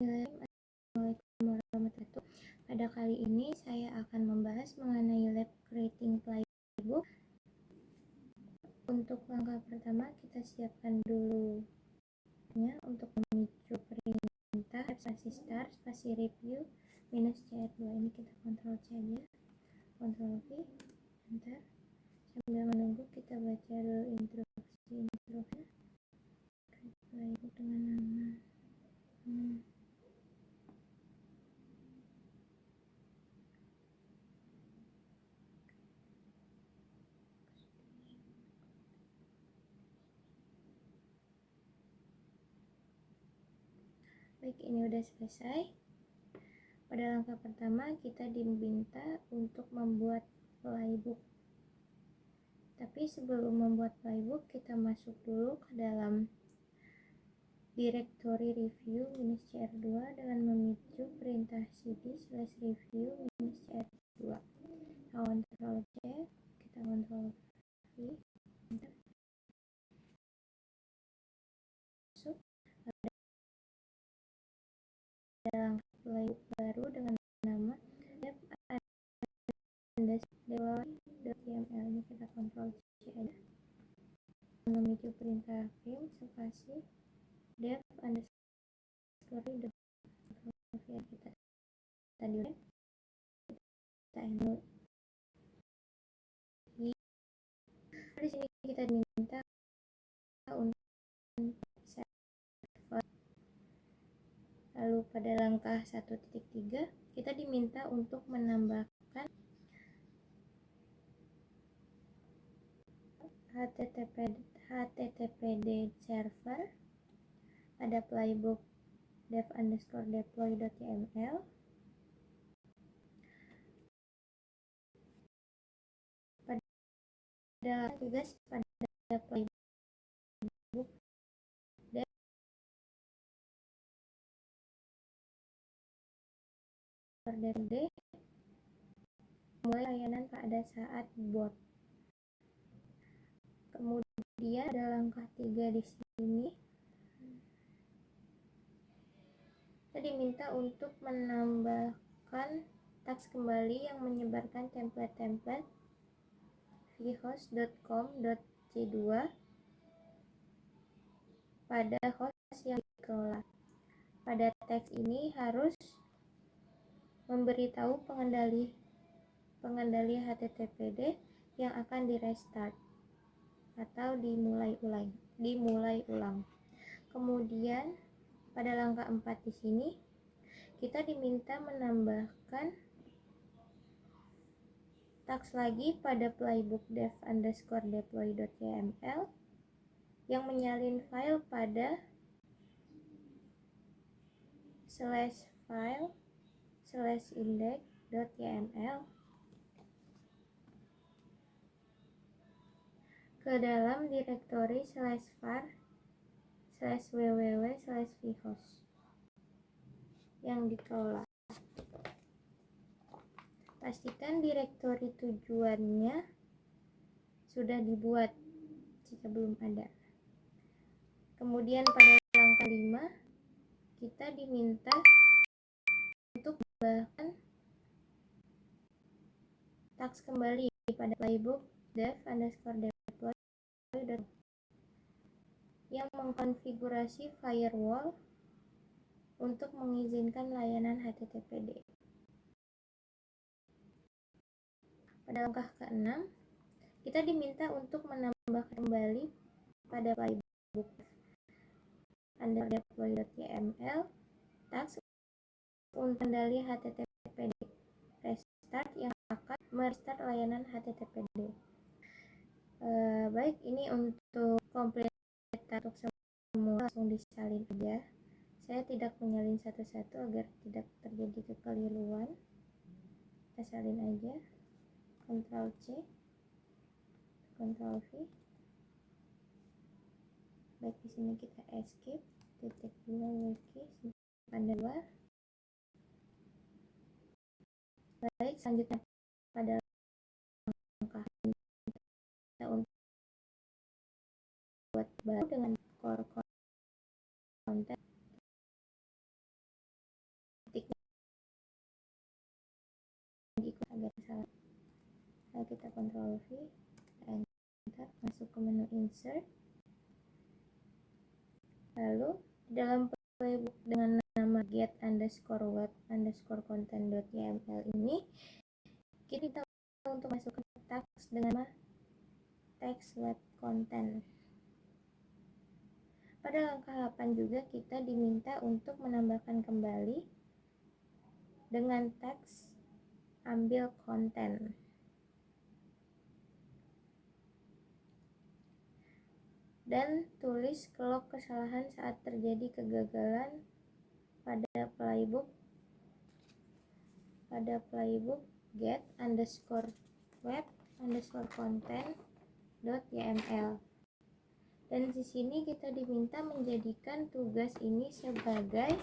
Assalamualaikum warahmatullahi wabarakatuh. Pada kali ini saya akan membahas mengenai lab creating playbook. Untuk langkah pertama kita siapkan dulu untuk memicu perintah spasi start spasi review -cr2. Ini kita kontrol C aja, kontrol V, enter. Sambil menunggu kita baca dulu instruksinya. Playbook dengan nama Baik, ini udah selesai. Pada langkah pertama kita diminta untuk membuat playbook. Tapi sebelum membuat playbook kita masuk dulu ke dalam directory review -cr2 dengan memicu perintah cd/review -cr2. Kita kontrol C, kita kontrol V, enter. Masuk ada playbook baru dengan nama dev_deploy.yml. Ini kita kontrol C aja, memicu perintah vim spasi dev_deploy. Kita tadi kita enter. Di sini kita diminta untuk server. Lalu pada langkah 1.3 kita diminta untuk menambahkan httpd server pada playbook dev_deploy.yml. Pada tugas pada playbook dev mulai layanan pada saat bot. Kemudian ada langkah 3 di sini. Kita diminta untuk menambahkan teks kembali yang menyebarkan template-template vhost.com.c2 pada host yang dikelola. Pada teks ini harus memberitahu pengendali HTTPD yang akan di-restart atau dimulai ulang. Kemudian pada langkah 4 di sini kita diminta menambahkan teks lagi pada playbook dev_deploy.yml yang menyalin file pada /file/index.yml ke dalam direktori /var/www/vhost yang dikelola. Pastikan direktori tujuannya sudah dibuat jika belum ada. Kemudian pada langkah 5 kita diminta untuk menambahkan teks kembali pada playbook dev_deploy yang mengkonfigurasi firewall untuk mengizinkan layanan HTTPD. Pada langkah ke-6 kita diminta untuk menambahkan kembali pada playbook dev_deploy.yml teks untuk kendali HTTPD restart yang akan merestart layanan HTTPD. Baik, ini untuk komplit untuk semua langsung disalin aja. Saya tidak menyalin satu-satu agar tidak terjadi kekeliruan. Kita salin aja. Ctrl C, Ctrl V. Baik, di sini kita escape, titik 2 wiki pada 2. Baik, selanjutnya pada langkah kita untuk buat baru dengan core content Ctrl V, enter, masuk ke menu insert. Lalu dalam playbook dengan nama get_web_content.yml ini kita untuk masukkan teks dengan nama text web content. Pada langkah 8 juga kita diminta untuk menambahkan kembali dengan teks ambil konten. Dan tulis log kesalahan saat terjadi kegagalan pada playbook get_web_content.yml. Dan di sini kita diminta menjadikan tugas ini sebagai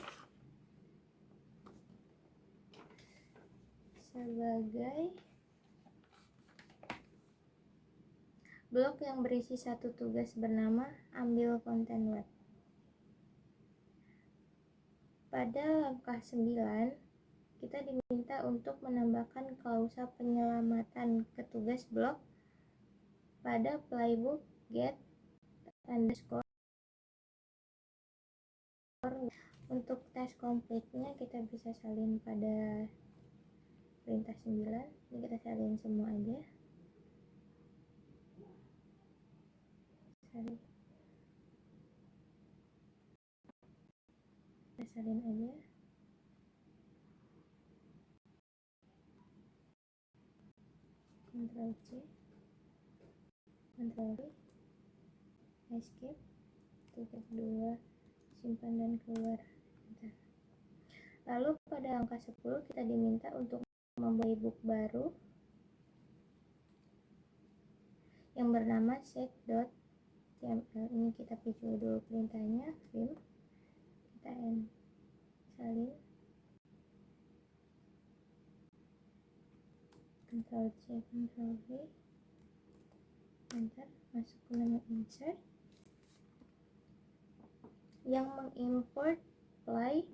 blok yang berisi satu tugas bernama ambil konten web. Pada langkah 9 kita diminta untuk menambahkan klausa penyelamatan ke tugas blok pada playbook get_. Untuk tes komplitnya kita bisa salin pada perintah 9. Ini kita salin semua aja. Kita salin aja. Ctrl C, Ctrl V, escape, titik 2, simpan dan keluar. Lalu pada angka 10 kita diminta untuk membuat playbook baru yang bernama set.yml. Ini kita picu dulu perintahnya, vim, kita salin, Ctrl C, Ctrl V, enter, masuk ke menu insert yang mengimport play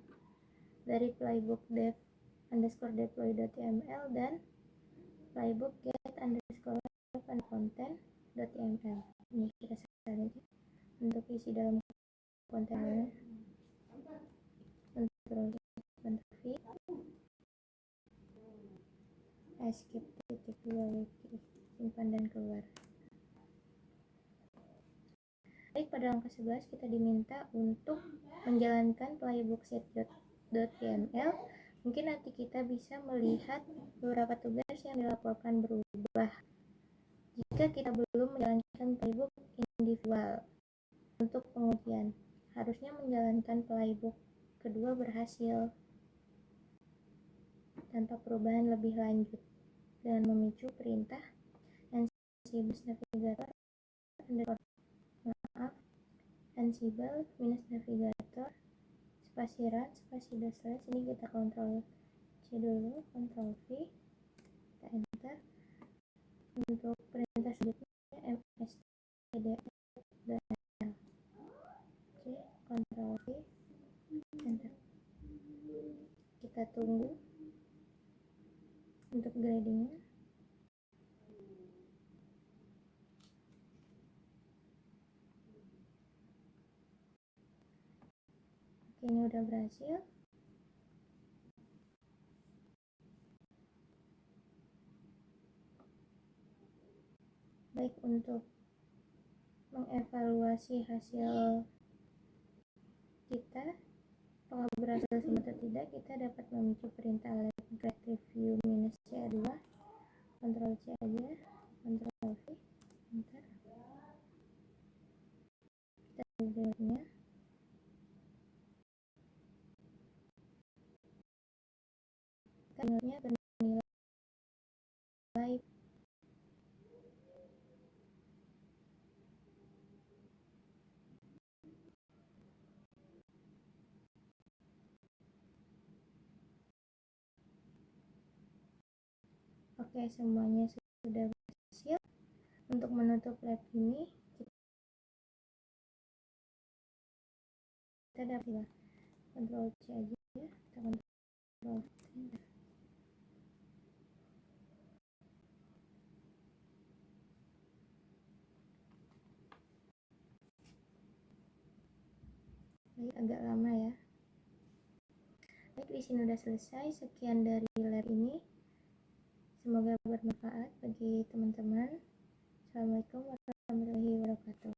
dari playbook dev_deploy.yml dan playbook get_web_content.yml. Ini kita salin untuk isi dalam kontennya. Ctrl V, escape, titik 2 wiki, simpan dan keluar. Baik, pada angka 11 kita diminta untuk menjalankan playbook set.yml. Mungkin nanti kita bisa melihat beberapa tugas yang dilaporkan berubah jika kita belum menjalankan playbook individual. Untuk pengujian, harusnya menjalankan playbook kedua berhasil tanpa perubahan lebih lanjut dengan memicu perintah ansible navigator ansible -navigator spasi run spasi // ini kita Ctrl C dulu, Ctrl V, kita enter. Untuk perintah selanjutnya mstdf.l, C, Ctrl V, enter. Kita tunggu untuk gradingnya. Oke, ini udah berhasil. Baik, untuk mengevaluasi hasil kita apakah berhasil semua atau tidak, kita dapat memicu perintah let review -c2, Ctrl C aja, Ctrl V, enter. Kita lihatnya. Kita bernilai oke, semuanya sudah berhasil. Untuk menutup lab ini kita dapat Ctrl C aja, kita Ctrl V. Baik, agak lama ya. Baik, di sini udah selesai. Sekian dari lab ini. Semoga bermanfaat bagi teman-teman. Assalamualaikum warahmatullahi wabarakatuh.